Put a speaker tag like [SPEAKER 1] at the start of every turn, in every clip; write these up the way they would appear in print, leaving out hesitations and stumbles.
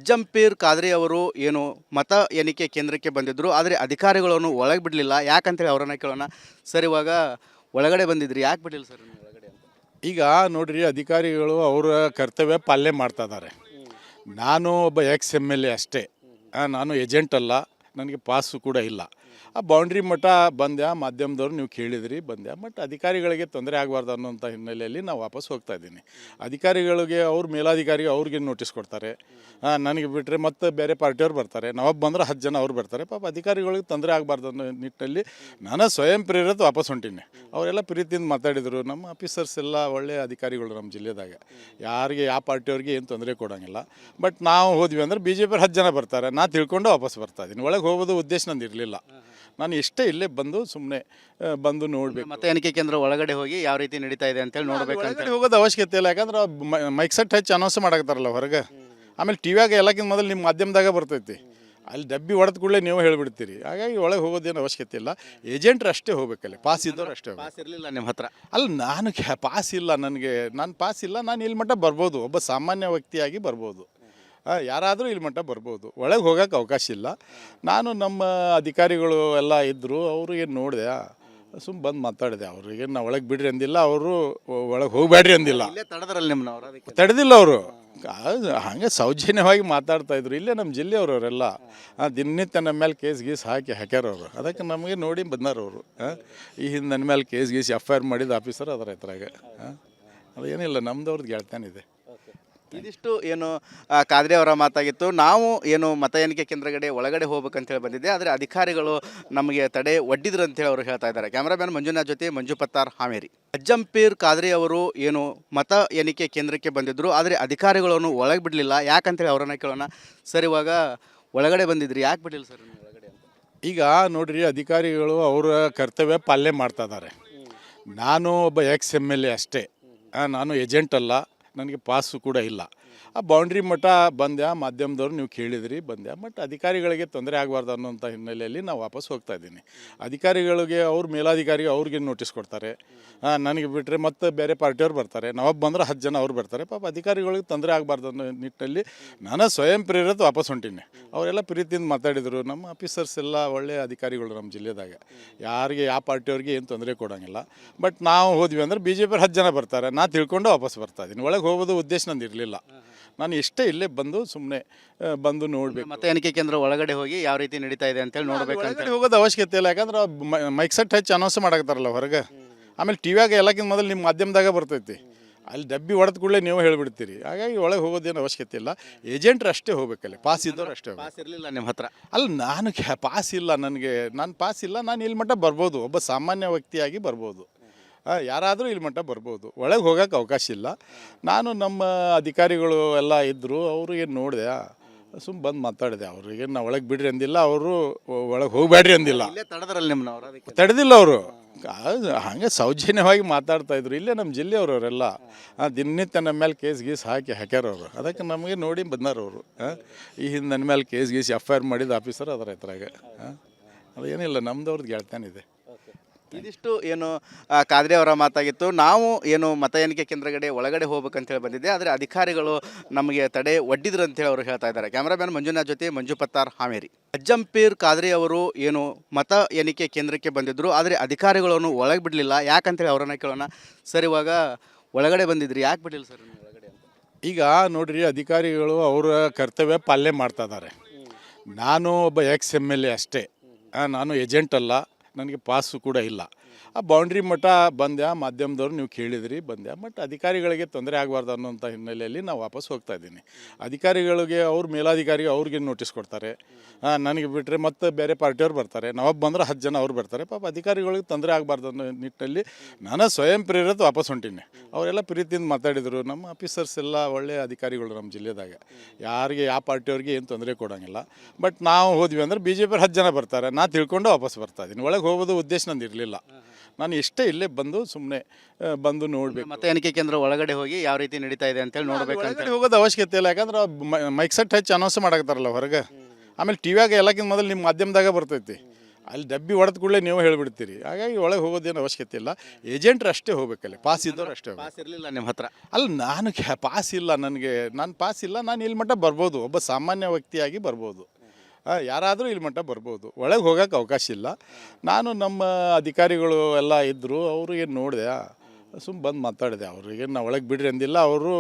[SPEAKER 1] ಅಜ್ಜಂಪೀರ್ ಖಾದ್ರಿ ಅವರು ಏನು ಮತ ಎಣಿಕೆ ಕೇಂದ್ರಕ್ಕೆ ಬಂದಿದ್ದರು. ಆದರೆ ಅಧಿಕಾರಿಗಳನ್ನು ಒಳಗೆ ಬಿಡಲಿಲ್ಲ. ಯಾಕಂತೇಳಿ ಅವರನ್ನ ಕೇಳೋಣ. ಸರ್, ಇವಾಗ ಒಳಗಡೆ ಬಂದಿದ್ರಿ, ಯಾಕೆ ಬಿಡಲಿಲ್ಲ ಸರ್ ನೀವು ಒಳಗಡೆ ಅಂತ?
[SPEAKER 2] ಈಗ ನೋಡ್ರಿ, ಅಧಿಕಾರಿಗಳು ಅವರ ಕರ್ತವ್ಯ ಪಾಲನೆ ಮಾಡ್ತಾ ಇದ್ದಾರೆ. ನಾನು ಒಬ್ಬ ಎಕ್ಸ್ MLA ಅಷ್ಟೇ. ನಾನು ಏಜೆಂಟ್ ಅಲ್ಲ, ನನಗೆ ಪಾಸು ಕೂಡ ಇಲ್ಲ. ಆ ಬೌಂಡ್ರಿ ಮಠ ಬಂದ್ಯಾ, ಮಾಧ್ಯಮದವ್ರು ನೀವು ಕೇಳಿದ್ರಿ, ಬಂದ್ಯಾ. ಬಟ್ ಅಧಿಕಾರಿಗಳಿಗೆ ತೊಂದರೆ ಆಗಬಾರ್ದು ಅನ್ನೋಂಥ ಹಿನ್ನೆಲೆಯಲ್ಲಿ ನಾವು ವಾಪಸ್ ಹೋಗ್ತಾ ಇದ್ದೀನಿ. ಅಧಿಕಾರಿಗಳಿಗೆ ಅವ್ರ ಮೇಲಾಧಿಕಾರಿಗೆ ಅವ್ರಿಗೆ ನೋಟಿಸ್ ಕೊಡ್ತಾರೆ. ನನಗೆ ಬಿಟ್ಟರೆ ಮತ್ತೆ ಬೇರೆ ಪಾರ್ಟಿಯವ್ರು ಬರ್ತಾರೆ. ನಾವೊಬ್ಬ ಬಂದ್ರೆ 10 ಜನ ಅವ್ರು ಬರ್ತಾರೆ. ಪಾಪ ಅಧಿಕಾರಿಗಳಿಗೆ ತೊಂದರೆ ಆಗಬಾರ್ದು ಅನ್ನೋ ನಿಟ್ಟಿನಲ್ಲಿ ನಾನು ಸ್ವಯಂ ಪ್ರೇರಿತ ವಾಪಸ್ ಹೊಂಟೀನಿ. ಅವರೆಲ್ಲ ಪ್ರೀತಿಯಿಂದ ಮಾತಾಡಿದರು. ನಮ್ಮ ಆಫೀಸರ್ಸ್ ಎಲ್ಲ ಒಳ್ಳೆಯ ಅಧಿಕಾರಿಗಳು ನಮ್ಮ ಜಿಲ್ಲೆದಾಗ. ಯಾರಿಗೆ ಯಾವ ಪಾರ್ಟಿಯವ್ರಿಗೆ ಏನು ತೊಂದರೆ ಕೊಡೋಂಗಿಲ್ಲ. ಬಟ್ ನಾವು ಹೋದ್ವಿ ಅಂದ್ರೆ BJP 10 ಜನ ಬರ್ತಾರೆ. ನಾನು ತಿಳ್ಕೊಂಡು ವಾಪಸ್ ಬರ್ತಾ ಇದ್ದೀನಿ. ಒಳಗೆ ಹೋಗೋದು ಉದ್ದೇಶ ನಂದು ಇರಲಿಲ್ಲ. ನಾನು ಇಷ್ಟೇ ಇಲ್ಲೇ ಬಂದು ಸುಮ್ಮನೆ ಬಂದು ನೋಡಬೇಕು.
[SPEAKER 1] ಮತ ಎಣಿಕೆ ಕೇಂದ್ರ ಒಳಗಡೆ ಹೋಗಿ ಯಾವ ರೀತಿ ನಡೀತಾ ಇದೆ ಅಂತೇಳಿ ನೋಡ್ಬೇಕಂತ
[SPEAKER 2] ಹೋಗೋದು ಅವಶ್ಯಕತೆ ಇಲ್ಲ. ಯಾಕಂದ್ರೆ ಮೈಕ್ ಸೆಟ್ ಹಚ್ಚಿ ಅನೌನ್ಸ್ ಮಾಡಾಕತ್ತಾರಲ್ಲ ಹೊರಗೆ. ಆಮೇಲೆ ಟಿವಿಯಾಗ ಎಲ್ಲಕ್ಕಿಂತ ಮೊದಲು ನಿಮ್ಮ ಮಾಧ್ಯಮದಾಗ ಬರ್ತೈತಿ. ಅಲ್ಲಿ ಡಬ್ಬಿ ಹೊಡೆದ ಕೂಡಲೇ ನೀವು ಹೇಳಿಬಿಡ್ತೀರಿ. ಹಾಗಾಗಿ ಒಳಗೆ ಹೋಗೋದೇನು ಅವಶ್ಯಕತೆ ಇಲ್ಲ. ಏಜೆಂಟ್ರು ಅಷ್ಟೇ ಹೋಗ್ಬೇಕಲ್ಲಿ, ಪಾಸ್ ಇದ್ದವ್ರು ಅಷ್ಟೇ ಹೋಗ್ಬೇಕು.
[SPEAKER 1] ಪಾಸ್ ಇರಲಿಲ್ಲ ನಿಮ್ಮ ಹತ್ರ?
[SPEAKER 2] ಅಲ್ಲ, ನಾನು ಪಾಸ್ ಇಲ್ಲ, ನಾನು ಪಾಸ್ ಇಲ್ಲ. ನಾನು ಇಲ್ಲಿ ಮಟ್ಟ ಬರ್ಬೋದು, ಒಬ್ಬ ಸಾಮಾನ್ಯ ವ್ಯಕ್ತಿಯಾಗಿ ಬರ್ಬೋದು. ಯಾರಾದರೂ ಇಲ್ಲಿ ಮಟ್ಟ ಬರ್ಬೋದು. ಒಳಗೆ ಹೋಗೋಕೆ ಅವಕಾಶ ಇಲ್ಲ. ನಾನು ನಮ್ಮ ಅಧಿಕಾರಿಗಳು ಎಲ್ಲ ಇದ್ದರು, ಅವ್ರಿಗೆ ನೋಡಿದೆ, ಸುಮ್ಮ ಬಂದು ಮಾತಾಡಿದೆ. ಅವ್ರಿಗೆ ನಾವು ಒಳಗೆ ಬಿಡ್ರಿ ಅಂದಿಲ್ಲ, ಅವರು ಒಳಗೆ ಹೋಗಬೇಡ್ರಿ ಅಂದಿಲ್ಲ.
[SPEAKER 1] ತಡೆದ್ರಲ್ಲಿ ನಿಮ್ಮನ್ನ ಅದಕ್ಕೆ
[SPEAKER 2] ತಡೆದಿಲ್ಲ ಅವರು. ಹಾಗೆ ಸೌಜನ್ಯವಾಗಿ ಮಾತಾಡ್ತಾಯಿದ್ರು. ಇಲ್ಲೇ ನಮ್ಮ ಜಿಲ್ಲೆಯವ್ರವರೆಲ್ಲ ದಿನನಿತ್ಯ ನಮ್ಮ ಮೇಲೆ ಕೇಸ್ ಹಾಕ್ಯಾರವರು. ಅದಕ್ಕೆ ನಮಗೆ ನೋಡಿ ಬಂದಾರವರು. ಈ ಹಿಂದೆ ನನ್ನ ಮೇಲೆ ಕೇಸ್ FIR ಮಾಡಿದ ಆಫೀಸರ್ ಅದರ ಹತ್ರಾಗ. ಅದು ಏನಿಲ್ಲ, ನಮ್ದವ್ರದ್ದು ಗೆಳ್ತಾನಿದೆ.
[SPEAKER 1] ಇದಿಷ್ಟು ಏನು ಖಾದ್ರಿ ಅವರ ಮಾತಾಗಿತ್ತು. ನಾವು ಏನು ಮತ ಎಣಿಕೆ ಕೇಂದ್ರಗಡೆ ಒಳಗಡೆ ಹೋಗ್ಬೇಕಂತೇಳಿ ಬಂದಿದ್ದೆ, ಆದರೆ ಅಧಿಕಾರಿಗಳು ನಮಗೆ ತಡೆ ಒಡ್ಡಿದ್ರು ಅಂತೇಳಿ ಅವರು ಹೇಳ್ತಾ ಇದ್ದಾರೆ. ಕ್ಯಾಮ್ರಾಮ್ಯಾನ್ ಮಂಜುನಾಥ್ ಜೊತೆ ಮಂಜು ಪತ್ತಾರ್, ಹಾವೇರಿ. ಅಜ್ಜಂಪೀರ್ ಖಾದ್ರಿ ಅವರು ಏನು ಮತ ಎಣಿಕೆ ಕೇಂದ್ರಕ್ಕೆ ಬಂದಿದ್ದರು. ಆದರೆ ಅಧಿಕಾರಿಗಳನ್ನು ಒಳಗೆ ಬಿಡಲಿಲ್ಲ. ಯಾಕಂತೇಳಿ ಅವರನ್ನ ಕೇಳೋಣ. ಸರ್, ಇವಾಗ ಒಳಗಡೆ ಬಂದಿದ್ರಿ, ಯಾಕೆ ಬಿಡಲಿಲ್ಲ ಸರ್ ನೀವು ಒಳಗಡೆ ಅಂತ?
[SPEAKER 2] ಈಗ ನೋಡ್ರಿ, ಅಧಿಕಾರಿಗಳು ಅವರ ಕರ್ತವ್ಯ ಪಾಲನೆ ಮಾಡ್ತಾ ಇದ್ದಾರೆ. ನಾನು ಒಬ್ಬ ಎಕ್ಸ್ MLA ಅಷ್ಟೇ. ನಾನು ಏಜೆಂಟ್ ಅಲ್ಲ, ನನಗೆ ಪಾಸು ಕೂಡ ಇಲ್ಲ. ಆ ಬೌಂಡ್ರಿ ಮಠ ಬಂದ್ಯಾ, ಮಾಧ್ಯಮದವ್ರು ನೀವು ಕೇಳಿದ್ರಿ, ಬಂದ್ಯಾ. ಬಟ್ ಅಧಿಕಾರಿಗಳಿಗೆ ತೊಂದರೆ ಆಗಬಾರ್ದು ಅನ್ನೋಂಥ ಹಿನ್ನೆಲೆಯಲ್ಲಿ ನಾವು ವಾಪಸ್ ಹೋಗ್ತಾ ಇದ್ದೀನಿ. ಅಧಿಕಾರಿಗಳಿಗೆ ಅವ್ರ ಮೇಲಾಧಿಕಾರಿಗೆ ಅವ್ರಿಗೆ ನೋಟಿಸ್ ಕೊಡ್ತಾರೆ. ನನಗೆ ಬಿಟ್ಟರೆ ಮತ್ತೆ ಬೇರೆ ಪಾರ್ಟಿಯವ್ರು ಬರ್ತಾರೆ. ನಾವೊಬ್ಬ ಬಂದ್ರೆ 10 ಜನ ಅವ್ರು ಬರ್ತಾರೆ. ಪಾಪ ಅಧಿಕಾರಿಗಳಿಗೆ ತೊಂದರೆ ಆಗಬಾರ್ದು ಅನ್ನೋ ನಿಟ್ಟಿನಲ್ಲಿ ನಾನು ಸ್ವಯಂ ಪ್ರೇರಿತ ವಾಪಸ್ ಹೊಂಟೀನಿ. ಅವರೆಲ್ಲ ಪ್ರೀತಿಯಿಂದ ಮಾತಾಡಿದರು. ನಮ್ಮ ಆಫೀಸರ್ಸ್ ಎಲ್ಲ ಒಳ್ಳೆಯ ಅಧಿಕಾರಿಗಳು ನಮ್ಮ ಜಿಲ್ಲೆದಾಗ. ಯಾರಿಗೆ ಯಾವ ಪಾರ್ಟಿಯವ್ರಿಗೆ ಏನು ತೊಂದರೆ ಕೊಡೋಂಗಿಲ್ಲ. ಬಟ್ ನಾವು ಹೋದ್ವಿ ಅಂದ್ರೆ BJP 10 ಜನ ಬರ್ತಾರೆ. ನಾನು ತಿಳ್ಕೊಂಡು ವಾಪಸ್ ಬರ್ತಾ ಇದ್ದೀನಿ. ಒಳಗೆ ಹೋಗೋದು ಉದ್ದೇಶ ನಂದು ಇರಲಿಲ್ಲ. ನಾನು ಇಷ್ಟೇ ಇಲ್ಲೇ ಬಂದು ಸುಮ್ಮನೆ ಬಂದು ನೋಡಬೇಕು.
[SPEAKER 1] ಮತ ಎಣಿಕೆ ಕೇಂದ್ರ ಒಳಗಡೆ ಹೋಗಿ ಯಾವ ರೀತಿ ನಡೀತಾ ಇದೆ ಅಂತೇಳಿ ನೋಡ್ಬೇಕಂತ
[SPEAKER 2] ಹೋಗೋದು ಅವಶ್ಯಕತೆ ಇಲ್ಲ. ಯಾಕಂದ್ರೆ ಮೈಕ್ ಸೆಟ್ ಹಚ್ಚಿ ಅನೌನ್ಸ್ ಮಾಡಾಕತ್ತಾರಲ್ಲ ಹೊರಗೆ. ಆಮೇಲೆ ಟಿವಿಯಾಗ ಎಲ್ಲಕ್ಕಿಂತ ಮೊದಲು ನಿಮ್ಮ ಮಾಧ್ಯಮದಾಗ ಬರ್ತೈತಿ. ಅಲ್ಲಿ ಡಬ್ಬಿ ಹೊಡೆದ ಕೂಡಲೇ ನೀವು ಹೇಳಿಬಿಡ್ತೀರಿ. ಹಾಗಾಗಿ ಒಳಗೆ ಹೋಗೋದೇನು ಅವಶ್ಯಕತೆ ಇಲ್ಲ. ಏಜೆಂಟ್ರು ಅಷ್ಟೇ ಹೋಗ್ಬೇಕಲ್ಲಿ, ಪಾಸ್ ಇದ್ದವ್ರು ಅಷ್ಟೇ ಹೋಗ್ಬೇಕು.
[SPEAKER 1] ಪಾಸ್ ಇರಲಿಲ್ಲ ನಿಮ್ಮ ಹತ್ರ?
[SPEAKER 2] ಅಲ್ಲ, ನಾನು ಪಾಸ್ ಇಲ್ಲ, ನಾನು ಪಾಸ್ ಇಲ್ಲ. ನಾನು ಇಲ್ಲಿ ಮಟ್ಟ ಬರ್ಬೋದು, ಒಬ್ಬ ಸಾಮಾನ್ಯ ವ್ಯಕ್ತಿಯಾಗಿ ಬರ್ಬೋದು. ಯಾರಾದರೂ ಇಲ್ಲಿ ಮಟ್ಟ ಬರ್ಬೋದು. ಒಳಗೆ ಹೋಗೋಕೆ ಅವಕಾಶ ಇಲ್ಲ. ನಾನು ನಮ್ಮ ಅಧಿಕಾರಿಗಳು ಎಲ್ಲ ಇದ್ದರು, ಅವ್ರಿಗೆ ನೋಡಿದೆ, ಸುಮ್ಮ ಬಂದು ಮಾತಾಡಿದೆ. ಅವ್ರಿಗೆ ನಾವು ಒಳಗೆ ಬಿಡ್ರಿ ಅಂದಿಲ್ಲ, ಅವರು ಒಳಗೆ ಹೋಗಬೇಡ್ರಿ ಅಂದಿಲ್ಲ.
[SPEAKER 1] ತಡೆದ್ರಲ್ಲಿ ನಿಮ್ಮನ್ನ ಅದಕ್ಕೆ?
[SPEAKER 2] ತಡೆದಿಲ್ಲ ಅವರು. ಹಾಗೆ ಸೌಜನ್ಯವಾಗಿ ಮಾತಾಡ್ತಾಯಿದ್ರು. ಇಲ್ಲೇ ನಮ್ಮ ಜಿಲ್ಲೆಯವ್ರವರೆಲ್ಲ. ದಿನನಿತ್ಯ ನಮ್ಮ ಮೇಲೆ ಕೇಸ್ ಹಾಕ್ಯಾರವರು. ಅದಕ್ಕೆ ನಮಗೆ ನೋಡಿ ಬಂದಾರವರು. ಈ ಹಿಂದೆ ನನ್ನ ಮೇಲೆ ಕೇಸ್ FIR ಮಾಡಿದ ಆಫೀಸರ್ ಅದರ ಹತ್ರಾಗ. ಅದು ಏನಿಲ್ಲ, ನಮ್ದವ್ರದ್ದು ಗೆಳ್ತಾನಿದೆ.
[SPEAKER 1] ಇದಿಷ್ಟು ಏನು ಖಾದ್ರಿ ಅವರ ಮಾತಾಗಿತ್ತು. ನಾವು ಏನು ಮತ ಎಣಿಕೆ ಕೇಂದ್ರಗಡೆ ಒಳಗಡೆ ಹೋಗ್ಬೇಕಂತೇಳಿ ಬಂದಿದ್ದೆ, ಆದರೆ ಅಧಿಕಾರಿಗಳು ನಮಗೆ ತಡೆ ಒಡ್ಡಿದ್ರು ಅಂತೇಳಿ ಅವರು ಹೇಳ್ತಾ ಇದ್ದಾರೆ. ಕ್ಯಾಮ್ರಾಮ್ಯಾನ್ ಮಂಜುನಾಥ್ ಜೊತೆ ಮಂಜು ಪತ್ತಾರ್, ಹಾವೇರಿ. ಅಜ್ಜಂಪೀರ್ ಖಾದ್ರಿ ಅವರು ಏನು ಮತ ಎಣಿಕೆ ಕೇಂದ್ರಕ್ಕೆ ಬಂದಿದ್ದರು. ಆದರೆ ಅಧಿಕಾರಿಗಳನ್ನು ಒಳಗೆ ಬಿಡಲಿಲ್ಲ. ಯಾಕಂತೇಳಿ ಅವರನ್ನ ಕೇಳೋಣ. ಸರ್, ಇವಾಗ ಒಳಗಡೆ ಬಂದಿದ್ರಿ, ಯಾಕೆ ಬಿಡಲಿಲ್ಲ ಸರ್ ನೀವು ಒಳಗಡೆ ಅಂತ?
[SPEAKER 2] ಈಗ ನೋಡ್ರಿ, ಅಧಿಕಾರಿಗಳು ಅವರ ಕರ್ತವ್ಯ ಪಾಲನೆ ಮಾಡ್ತಾ ಇದ್ದಾರೆ. ನಾನು ಒಬ್ಬ ಎಕ್ಸ್ MLA ಅಷ್ಟೇ. ನಾನು ಏಜೆಂಟ್ ಅಲ್ಲ, ನನಗೆ ಪಾಸು ಕೂಡ ಇಲ್ಲ. ಆ ಬೌಂಡ್ರಿ ಮಠ ಬಂದ್ಯಾ, ಮಾಧ್ಯಮದವ್ರು ನೀವು ಕೇಳಿದ್ರಿ, ಬಂದ್ಯಾ. ಬಟ್ ಅಧಿಕಾರಿಗಳಿಗೆ ತೊಂದರೆ ಆಗಬಾರ್ದು ಅನ್ನೋಂಥ ಹಿನ್ನೆಲೆಯಲ್ಲಿ ನಾವು ವಾಪಸ್ ಹೋಗ್ತಾ ಇದ್ದೀನಿ. ಅಧಿಕಾರಿಗಳಿಗೆ ಅವ್ರ ಮೇಲಾಧಿಕಾರಿಗೆ ಅವ್ರಿಗೆ ನೋಟಿಸ್ ಕೊಡ್ತಾರೆ. ನನಗೆ ಬಿಟ್ಟರೆ ಮತ್ತೆ ಬೇರೆ ಪಾರ್ಟಿಯವ್ರು ಬರ್ತಾರೆ. ನಾವೊಬ್ಬ ಬಂದ್ರೆ 10 ಜನ ಅವ್ರು ಬರ್ತಾರೆ. ಪಾಪ ಅಧಿಕಾರಿಗಳಿಗೆ ತೊಂದರೆ ಆಗಬಾರ್ದು ಅನ್ನೋ ನಿಟ್ಟಿನಲ್ಲಿ ನಾನು ಸ್ವಯಂ ಪ್ರೇರಿತ ವಾಪಸ್ ಹೊಂಟೀನಿ. ಅವರೆಲ್ಲ ಪ್ರೀತಿಯಿಂದ ಮಾತಾಡಿದರು. ನಮ್ಮ ಆಫೀಸರ್ಸ್ ಎಲ್ಲ ಒಳ್ಳೆಯ ಅಧಿಕಾರಿಗಳು ನಮ್ಮ ಜಿಲ್ಲೆದಾಗ. ಯಾರಿಗೆ ಯಾವ ಪಾರ್ಟಿಯವ್ರಿಗೆ ಏನು ತೊಂದರೆ ಕೊಡೋಂಗಿಲ್ಲ. ಬಟ್ ನಾವು ಹೋದ್ವಿ ಅಂದ್ರೆ BJP 10 ಜನ ಬರ್ತಾರೆ. ನಾನು ತಿಳ್ಕೊಂಡು ವಾಪಸ್ ಬರ್ತಾ ಇದ್ದೀನಿ. ಒಳಗೆ ಹೋಗೋದು ಉದ್ದೇಶ ನಂದು ಇರಲಿಲ್ಲ. ನಾನು ಇಷ್ಟೇ ಇಲ್ಲೇ ಬಂದು ಸುಮ್ಮನೆ ಬಂದು ನೋಡಬೇಕು.
[SPEAKER 1] ಮತ ಎಣಿಕೆ ಕೇಂದ್ರ ಒಳಗಡೆ ಹೋಗಿ ಯಾವ ರೀತಿ ನಡೀತಾ ಇದೆ ಅಂತೇಳಿ ನೋಡ್ಬೇಕಂತ
[SPEAKER 2] ಹೋಗೋದು ಅವಶ್ಯಕತೆ ಇಲ್ಲ. ಯಾಕಂದ್ರೆ ಮೈಕ್ ಸೆಟ್ ಹಚ್ಚಿ ಅನೌನ್ಸ್ ಮಾಡಾಕತ್ತಾರಲ್ಲ ಹೊರಗೆ. ಆಮೇಲೆ ಟಿವಿಯಾಗ ಎಲ್ಲಕ್ಕಿಂತ ಮೊದಲು ನಿಮ್ಮ ಮಾಧ್ಯಮದಾಗ ಬರ್ತೈತಿ. ಅಲ್ಲಿ ಡಬ್ಬಿ ಹೊಡೆದ ಕೂಡಲೇ ನೀವು ಹೇಳಿಬಿಡ್ತೀರಿ. ಹಾಗಾಗಿ ಒಳಗೆ ಹೋಗೋದೇನು ಅವಶ್ಯಕತೆ ಇಲ್ಲ. ಏಜೆಂಟ್ರು ಅಷ್ಟೇ ಹೋಗ್ಬೇಕಲ್ಲಿ, ಪಾಸ್ ಇದ್ದವ್ರು ಅಷ್ಟೇ ಹೋಗ್ಬೇಕು.
[SPEAKER 1] ಪಾಸ್ ಇರಲಿಲ್ಲ ನಿಮ್ಮ ಹತ್ರ.
[SPEAKER 2] ಅಲ್ಲ ನಾನು ಪಾಸ್ ಇಲ್ಲ, ನಾನು ಪಾಸ್ ಇಲ್ಲ, ನಾನು ಇಲ್ಲಿ ಮಟ್ಟ ಬರ್ಬೋದು, ಒಬ್ಬ ಸಾಮಾನ್ಯ ವ್ಯಕ್ತಿಯಾಗಿ ಬರ್ಬೋದು. ಯಾರಾದರೂ ಇಲ್ಲಿ ಮಟ್ಟ ಬರ್ಬೋದು, ಒಳಗೆ ಹೋಗೋಕೆ ಅವಕಾಶ ಇಲ್ಲ. ನಾನು ನಮ್ಮ ಅಧಿಕಾರಿಗಳು ಎಲ್ಲ ಇದ್ದರು, ಅವ್ರಿಗೆ ನೋಡಿದೆ, ಸುಮ್ಮ ಬಂದು ಮಾತಾಡಿದೆ. ಅವ್ರಿಗೆ ನಾವು ಒಳಗೆ ಬಿಡ್ರಿ ಅಂದಿಲ್ಲ, ಅವರು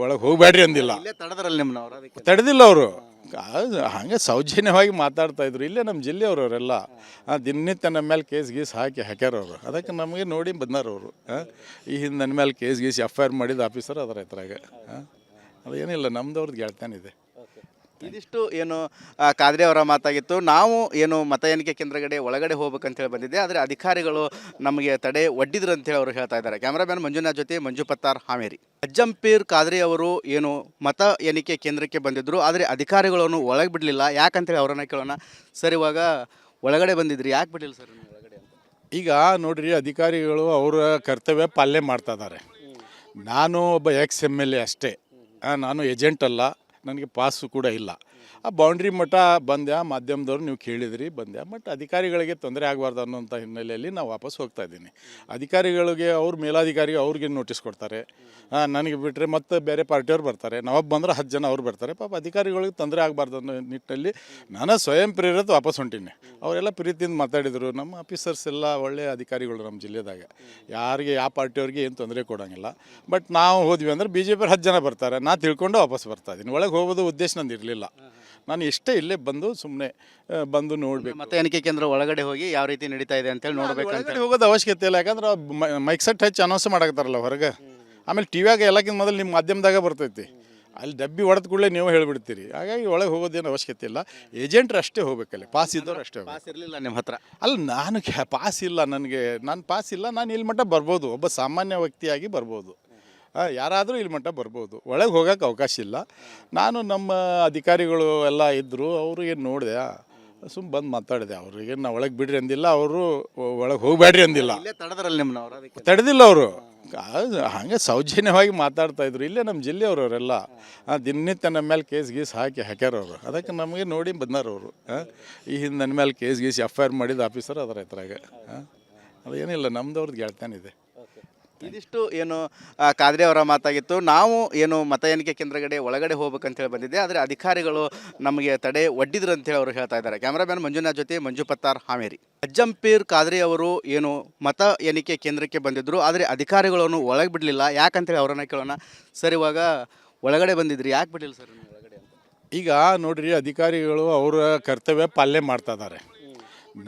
[SPEAKER 2] ಒಳಗೆ ಹೋಗಬೇಡ್ರಿ ಅಂದಿಲ್ಲ,
[SPEAKER 1] ಇಲ್ಲೇ ತಡದ್ರಲ್ಲಿ ನಿಮ್ಮನವ್ರು ಅದಕ್ಕೆ.
[SPEAKER 2] ತಡೆದಿಲ್ಲ ಅವರು. ಹಾಗೆ ಸೌಜನ್ಯವಾಗಿ ಮಾತಾಡ್ತಾ ಇದ್ರು. ಇಲ್ಲೇ ನಮ್ಮ ಜಿಲ್ಲೆಯವರವರೆಲ್ಲ ದಿನನಿತ್ಯ ನಮ್ಮ ಮೇಲೆ ಕೇಸ್ ಗೀಸ್ ಹಾಕ್ಯಾರ ಅವರು. ಅದಕ್ಕೆ ನಮಗೆ ನೋಡಿ ಬಂದಾರವರು. ಈ ಹಿಂದೆ ನನ್ನ ಮೇಲೆ ಕೇಸ್ ಗೀಸ್ FIR ಮಾಡಿದ ಆಫೀಸರ್ ಅದರ ಹತ್ರಾಗ. ಅದೇನಿಲ್ಲ, ನಮ್ದವ್ರದ್ದು ಗೆಳ್ತಾನಿದೆ.
[SPEAKER 1] ಇದಿಷ್ಟು ಏನು ಕಾದ್ರೆ ಅವರ ಮಾತಾಗಿತ್ತು. ನಾವು ಏನು ಮತ ಎಣಿಕೆ ಕೇಂದ್ರಗಡೆ ಒಳಗಡೆ ಹೋಗ್ಬೇಕಂತೇಳಿ ಬಂದಿದ್ದೆ, ಆದರೆ ಅಧಿಕಾರಿಗಳು ನಮಗೆ ತಡೆ ಒಡ್ಡಿದ್ರು ಅಂತೇಳಿ ಅವರು ಹೇಳ್ತಾ ಇದ್ದಾರೆ. ಕ್ಯಾಮ್ರಾಮ್ಯಾನ್ ಮಂಜುನಾಥ್ ಜೊತೆ ಮಂಜು ಪತ್ತಾರ್, ಹಾವೇರಿ. ಅಜ್ಜಂಪೀರ್ ಕಾದ್ರೆ ಅವರು ಏನು ಮತ ಎಣಿಕೆ ಕೇಂದ್ರಕ್ಕೆ ಬಂದಿದ್ದರು, ಆದರೆ ಅಧಿಕಾರಿಗಳನ್ನು ಒಳಗೆ ಬಿಡಲಿಲ್ಲ. ಯಾಕಂತೇಳಿ ಅವರನ್ನ ಕೇಳೋಣ. ಸರ್, ಇವಾಗ ಒಳಗಡೆ ಬಂದಿದ್ರಿ, ಯಾಕೆ ಬಿಡಲಿಲ್ಲ ಸರ್ ನೀವು ಒಳಗಡೆ ಅಂತ?
[SPEAKER 2] ಈಗ ನೋಡ್ರಿ, ಅಧಿಕಾರಿಗಳು ಅವರ ಕರ್ತವ್ಯ ಪಾಲನೆ ಮಾಡ್ತಾ ಇದ್ದಾರೆ. ನಾನು ಒಬ್ಬ MLA ಅಷ್ಟೇ, ನಾನು ಏಜೆಂಟ್ ಅಲ್ಲ, ನನಗೆ ಪಾಸು ಕೂಡ ಇಲ್ಲ. ಆ ಬೌಂಡ್ರಿ ಮಠ ಬಂದ್ಯಾ, ಮಾಧ್ಯಮದವ್ರು ನೀವು ಕೇಳಿದ್ರಿ, ಬಂದ್ಯಾ. ಬಟ್ ಅಧಿಕಾರಿಗಳಿಗೆ ತೊಂದರೆ ಆಗಬಾರ್ದು ಅನ್ನೋಂಥ ಹಿನ್ನೆಲೆಯಲ್ಲಿ ನಾವು ವಾಪಸ್ ಹೋಗ್ತಾ ಇದ್ದೀನಿ. ಅಧಿಕಾರಿಗಳಿಗೆ ಅವ್ರ ಮೇಲಾಧಿಕಾರಿಗೆ ಅವ್ರಿಗೆ ನೋಟಿಸ್ ಕೊಡ್ತಾರೆ, ನನಗೆ ಬಿಟ್ಟರೆ ಮತ್ತು ಬೇರೆ ಪಾರ್ಟಿಯವ್ರು ಬರ್ತಾರೆ. ನಾವೊಬ್ಬ ಬಂದ್ರೆ 10 ಜನ ಅವ್ರು ಬರ್ತಾರೆ. ಪಾಪ ಅಧಿಕಾರಿಗಳಿಗೆ ತೊಂದರೆ ಆಗಬಾರ್ದು ಅನ್ನೋ ನಿಟ್ಟಿನಲ್ಲಿ ನಾನು ಸ್ವಯಂ ಪ್ರೇರಿತ ವಾಪಸ್ ಹೊಂಟೀನಿ. ಅವರೆಲ್ಲ ಪ್ರೀತಿಯಿಂದ ಮಾತಾಡಿದರು. ನಮ್ಮ ಆಫೀಸರ್ಸ್ ಎಲ್ಲ ಒಳ್ಳೆಯ ಅಧಿಕಾರಿಗಳು ನಮ್ಮ ಜಿಲ್ಲೆದಾಗ. ಯಾರಿಗೆ ಯಾವ ಪಾರ್ಟಿಯವ್ರಿಗೆ ಏನು ತೊಂದರೆ ಕೊಡೋಂಗಿಲ್ಲ. ಬಟ್ ನಾವು ಹೋದ್ವಿ ಅಂದ್ರೆ BJP 10 ಜನ ಬರ್ತಾರೆ, ನಾ ತಿಳ್ಕೊಂಡು ವಾಪಸ್ ಬರ್ತಾ ಇದ್ದೀನಿ. ಒಳಗೆ ಹೋಗೋದು ಉದ್ದೇಶ ನಂದು ಇರಲಿಲ್ಲ. ನಾನು ಇಷ್ಟೇ ಇಲ್ಲೇ ಬಂದು ಸುಮ್ಮನೆ ಬಂದು ನೋಡಬೇಕು.
[SPEAKER 1] ಮತ ಎಣಿಕೆ ಕೇಂದ್ರ ಒಳಗಡೆ ಹೋಗಿ ಯಾವ ರೀತಿ ನಡೀತಾ ಇದೆ ಅಂತೇಳಿ ನೋಡ್ಬೇಕಂತ
[SPEAKER 2] ಹೋಗೋದು ಅವಶ್ಯಕತೆ ಇಲ್ಲ. ಯಾಕಂದ್ರೆ ಮೈಕ್ ಸೆಟ್ ಹಚ್ಚಿ ಅನೌನ್ಸ್ ಮಾಡಾಕತ್ತಾರಲ್ಲ ಹೊರಗೆ. ಆಮೇಲೆ ಟಿವಿಯಾಗ ಎಲ್ಲಕ್ಕಿಂತ ಮೊದಲು ನಿಮ್ಮ ಮಾಧ್ಯಮದಾಗ ಬರ್ತೈತಿ. ಅಲ್ಲಿ ಡಬ್ಬಿ ಹೊಡೆದ ಕೂಡಲೇ ನೀವು ಹೇಳಿಬಿಡ್ತೀರಿ. ಹಾಗಾಗಿ ಒಳಗೆ ಹೋಗೋದೇನು ಅವಶ್ಯಕತೆ ಇಲ್ಲ. ಏಜೆಂಟ್ರು ಅಷ್ಟೇ ಹೋಗ್ಬೇಕಲ್ಲಿ, ಪಾಸ್ ಇದ್ದವ್ರು ಅಷ್ಟೇ ಹೋಗ್ಬೇಕು.
[SPEAKER 1] ಪಾಸ್ ಇರಲಿಲ್ಲ ನಿಮ್ಮ ಹತ್ರ.
[SPEAKER 2] ಅಲ್ಲ ನಾನು ಪಾಸ್ ಇಲ್ಲ, ನಾನು ಪಾಸ್ ಇಲ್ಲ, ನಾನು ಇಲ್ಲಿ ಮಟ್ಟ ಬರ್ಬೋದು, ಒಬ್ಬ ಸಾಮಾನ್ಯ ವ್ಯಕ್ತಿಯಾಗಿ ಬರ್ಬೋದು. ಯಾರಾದರೂ ಇಲ್ಲಿ ಮಟ್ಟ ಬರ್ಬೋದು, ಒಳಗೆ ಹೋಗೋಕೆ ಅವಕಾಶ ಇಲ್ಲ. ನಾನು ನಮ್ಮ ಅಧಿಕಾರಿಗಳು ಎಲ್ಲ ಇದ್ದರು, ಅವ್ರಿಗೆ ನೋಡಿದೆ, ಸುಮ್ಮ ಬಂದು ಮಾತಾಡಿದೆ. ಅವ್ರಿಗೆ ನಾವು ಒಳಗೆ ಬಿಡ್ರಿ ಅಂದಿಲ್ಲ, ಅವರು ಒಳಗೆ ಹೋಗಬೇಡ್ರಿ ಅಂದಿಲ್ಲ,
[SPEAKER 1] ಇಲ್ಲೇ ತಡದ್ರಲ್ಲಿ ನಿಮ್ಮನವ್ರು ಅದಕ್ಕೆ.
[SPEAKER 2] ತಡೆದಿಲ್ಲ ಅವರು. ಹಾಗೆ ಸೌಜನ್ಯವಾಗಿ ಮಾತಾಡ್ತಾ ಇದ್ರು. ಇಲ್ಲೇ ನಮ್ಮ ಜಿಲ್ಲೆಯವರವರೆಲ್ಲ ದಿನನಿತ್ಯ ನಮ್ಮ ಮೇಲೆ ಕೇಸ್ ಗೀಸ್ ಹಾಕ್ಯಾರ ಅವರು. ಅದಕ್ಕೆ ನಮಗೆ ನೋಡಿ ಬಂದಾರವರು. ಈ ಹಿಂದೆ ನನ್ನ ಮೇಲೆ ಕೇಸ್ ಗೀಸ್ FIR ಮಾಡಿದ ಆಫೀಸರ್ ಅದರ ಹತ್ರಾಗ. ಅದೇನಿಲ್ಲ, ನಮ್ದವ್ರದ್ದು ಗೆಳ್ತಾನಿದೆ.
[SPEAKER 1] ಇದಿಷ್ಟು ಏನು ಕಾದ್ರೆ ಅವರ ಮಾತಾಗಿತ್ತು. ನಾವು ಏನು ಮತ ಎಣಿಕೆ ಕೇಂದ್ರಗಡೆ ಒಳಗಡೆ ಹೋಗ್ಬೇಕಂತೇಳಿ ಬಂದಿದ್ದೆ, ಆದರೆ ಅಧಿಕಾರಿಗಳು ನಮಗೆ ತಡೆ ಒಡ್ಡಿದ್ರು ಅಂತೇಳಿ ಅವರು ಹೇಳ್ತಾ ಇದ್ದಾರೆ. ಕ್ಯಾಮ್ರಾಮ್ಯಾನ್ ಮಂಜುನಾಥ್ ಜೊತೆ ಮಂಜು ಪತ್ತಾರ್, ಹಾವೇರಿ. ಅಜ್ಜಂಪೀರ್ ಕಾದ್ರೆ ಅವರು ಏನು ಮತ ಎಣಿಕೆ ಕೇಂದ್ರಕ್ಕೆ ಬಂದಿದ್ದರು, ಆದರೆ ಅಧಿಕಾರಿಗಳನ್ನು ಒಳಗೆ ಬಿಡಲಿಲ್ಲ. ಯಾಕಂತೇಳಿ ಅವರನ್ನ ಕೇಳೋಣ. ಸರ್, ಇವಾಗ ಒಳಗಡೆ ಬಂದಿದ್ರಿ, ಯಾಕೆ ಬಿಡಲಿಲ್ಲ ಸರ್ ನೀವು ಒಳಗಡೆ ಅಂತ?
[SPEAKER 2] ಈಗ ನೋಡ್ರಿ, ಅಧಿಕಾರಿಗಳು ಅವರ ಕರ್ತವ್ಯ ಪಾಲನೆ ಮಾಡ್ತಾ ಇದ್ದಾರೆ.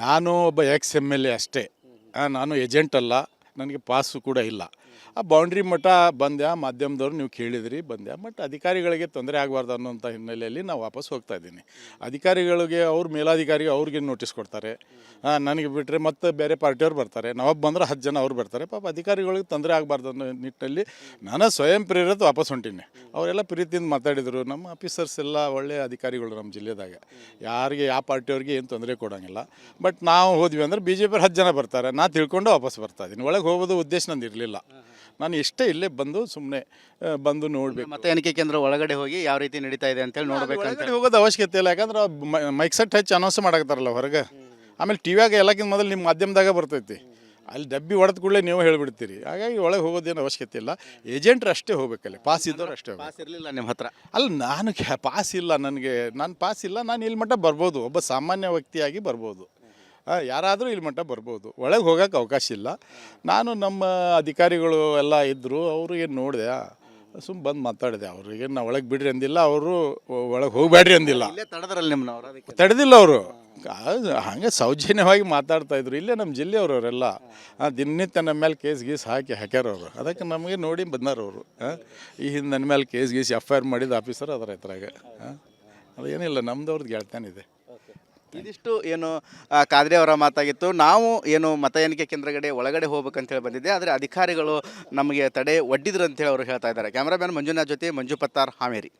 [SPEAKER 2] ನಾನು ಒಬ್ಬ MLA ಅಷ್ಟೇ, ನಾನು ಏಜೆಂಟ್ ಅಲ್ಲ, ನನಗೆ ಪಾಸು ಕೂಡ ಇಲ್ಲ. ಆ ಬೌಂಡ್ರಿ ಮಠ ಬಂದ್ಯಾ, ಮಾಧ್ಯಮದವ್ರು ನೀವು ಕೇಳಿದ್ರಿ, ಬಂದ್ಯಾ. ಬಟ್ ಅಧಿಕಾರಿಗಳಿಗೆ ತೊಂದರೆ ಆಗಬಾರ್ದು ಅನ್ನೋಂಥ ಹಿನ್ನೆಲೆಯಲ್ಲಿ ನಾವು ವಾಪಸ್ ಹೋಗ್ತಾ ಇದ್ದೀನಿ. ಅಧಿಕಾರಿಗಳಿಗೆ ಅವ್ರ ಮೇಲಾಧಿಕಾರಿಗೆ ಅವ್ರಿಗೆ ನೋಟಿಸ್ ಕೊಡ್ತಾರೆ, ನನಗೆ ಬಿಟ್ಟರೆ ಮತ್ತು ಬೇರೆ ಪಾರ್ಟಿಯವ್ರು ಬರ್ತಾರೆ. ನಾವೊಬ್ಬ ಬಂದ್ರೆ 10 ಜನ ಅವ್ರು ಬರ್ತಾರೆ. ಪಾಪ ಅಧಿಕಾರಿಗಳಿಗೆ ತೊಂದರೆ ಆಗಬಾರ್ದು ಅನ್ನೋ ನಿಟ್ಟಿನಲ್ಲಿ ನಾನು ಸ್ವಯಂ ಪ್ರೇರಿತ ವಾಪಸ್ ಹೊಂಟೀನಿ. ಅವರೆಲ್ಲ ಪ್ರೀತಿಯಿಂದ ಮಾತಾಡಿದರು. ನಮ್ಮ ಆಫೀಸರ್ಸ್ ಎಲ್ಲ ಒಳ್ಳೆಯ ಅಧಿಕಾರಿಗಳು ನಮ್ಮ ಜಿಲ್ಲೆದಾಗ. ಯಾರಿಗೆ ಯಾವ ಪಾರ್ಟಿಯವ್ರಿಗೆ ಏನು ತೊಂದರೆ ಕೊಡೋಂಗಿಲ್ಲ. ಬಟ್ ನಾವು ಹೋದ್ವಿ ಅಂದ್ರೆ BJP 10 ಜನ ಬರ್ತಾರೆ, ನಾ ತಿಳ್ಕೊಂಡು ವಾಪಸ್ ಬರ್ತಾ ಇದ್ದೀನಿ. ಒಳಗೆ ಹೋಗೋದು ಉದ್ದೇಶ ನಂದು ಇರಲಿಲ್ಲ. ನಾನು ಇಷ್ಟೇ ಇಲ್ಲೇ ಬಂದು ಸುಮ್ಮನೆ ಬಂದು ನೋಡಬೇಕು.
[SPEAKER 1] ಮತ ಎಣಿಕೆ ಕೇಂದ್ರ ಒಳಗಡೆ ಹೋಗಿ ಯಾವ ರೀತಿ ನಡೀತಾ ಇದೆ ಅಂತೇಳಿ ನೋಡ್ಬೇಕಂತ
[SPEAKER 2] ಹೋಗೋದು ಅವಶ್ಯಕತೆ ಇಲ್ಲ. ಯಾಕಂದ್ರೆ ಮೈಕ್ ಸೆಟ್ ಹಚ್ಚಿ ಅನೌನ್ಸ್ ಮಾಡಾಕತ್ತಾರಲ್ಲ ಹೊರಗೆ. ಆಮೇಲೆ ಟಿವಿಯಾಗ ಎಲ್ಲಕ್ಕಿಂತ ಮೊದಲು ನಿಮ್ಮ ಮಾಧ್ಯಮದಾಗ ಬರ್ತೈತಿ. ಅಲ್ಲಿ ಡಬ್ಬಿ ಹೊಡೆದ ಕೂಡಲೇ ನೀವು ಹೇಳಿಬಿಡ್ತೀರಿ. ಹಾಗಾಗಿ ಒಳಗೆ ಹೋಗೋದೇನು ಅವಶ್ಯಕತೆ ಇಲ್ಲ. ಏಜೆಂಟ್ರು ಅಷ್ಟೇ ಹೋಗ್ಬೇಕಲ್ಲಿ, ಪಾಸ್ ಇದ್ದವ್ರು ಅಷ್ಟೇ ಹೋಗ್ಬೇಕು.
[SPEAKER 1] ಪಾಸ್ ಇರಲಿಲ್ಲ ನಿಮ್ಮ ಹತ್ರ.
[SPEAKER 2] ಅಲ್ಲ ನಾನು ಪಾಸ್ ಇಲ್ಲ, ನಾನು ಪಾಸ್ ಇಲ್ಲ, ನಾನು ಇಲ್ಲಿ ಮಟ್ಟ ಬರ್ಬೋದು, ಒಬ್ಬ ಸಾಮಾನ್ಯ ವ್ಯಕ್ತಿಯಾಗಿ ಬರ್ಬೋದು. ಯಾರಾದರೂ ಇಲ್ಲಿ ಮಟ್ಟ ಬರ್ಬೋದು, ಒಳಗೆ ಹೋಗೋಕೆ ಅವಕಾಶ ಇಲ್ಲ. ನಾನು ನಮ್ಮ ಅಧಿಕಾರಿಗಳು ಎಲ್ಲ ಇದ್ದರು, ಅವ್ರಿಗೆ ನೋಡಿದೆ, ಸುಮ್ಮ ಬಂದು ಮಾತಾಡಿದೆ. ಅವ್ರಿಗೆ ನಾವು ಒಳಗೆ ಬಿಡ್ರಿ ಅಂದಿಲ್ಲ, ಅವರು ಒಳಗೆ ಹೋಗಬೇಡ್ರಿ ಅಂದಿಲ್ಲ,
[SPEAKER 1] ಇಲ್ಲೇ ತಡದ್ರಲ್ಲಿ ನಿಮ್ಮನವ್ರು ಅದಕ್ಕೆ.
[SPEAKER 2] ತಡೆದಿಲ್ಲ ಅವರು. ಹಾಗೆ ಸೌಜನ್ಯವಾಗಿ ಮಾತಾಡ್ತಾ ಇದ್ರು. ಇಲ್ಲೇ ನಮ್ಮ ಜಿಲ್ಲೆಯವರವರೆಲ್ಲ ದಿನನಿತ್ಯ ನಮ್ಮ ಮೇಲೆ ಕೇಸ್ ಗೀಸ್ ಹಾಕ್ಯಾರ ಅವರು. ಅದಕ್ಕೆ ನಮಗೆ ನೋಡಿ ಬಂದಾರವರು. ಈ ಹಿಂದೆ ನನ್ನ ಮೇಲೆ ಕೇಸ್ ಗೀಸ್ FIR ಮಾಡಿದ ಆಫೀಸರ್ ಅದರ ಹತ್ರಾಗ. ಅದೇನಿಲ್ಲ, ನಮ್ದವ್ರದ್ದು ಗೆಳ್ತಾನಿದೆ.
[SPEAKER 1] ಇದಿಷ್ಟು ಏನು ಕಾದ್ರೆ ಅವರ ಮಾತಾಗಿತ್ತು. ನಾವು ಏನು ಮತ ಎಣಿಕೆ ಕೇಂದ್ರಗಡೆ ಒಳಗಡೆ ಹೋಗ್ಬೇಕಂತೇಳಿ ಬಂದಿದ್ದೆ, ಆದರೆ ಅಧಿಕಾರಿಗಳು ನಮಗೆ ತಡೆ ಒಡ್ಡಿದ್ರು ಅಂತೇಳಿ ಅವರು ಹೇಳ್ತಾ ಇದ್ದಾರೆ. ಕ್ಯಾಮ್ರಾಮ್ಯಾನ್ ಮಂಜುನಾಥ್ ಜೊತೆ ಮಂಜು ಪತ್ತಾರ್, ಹಾವೇರಿ.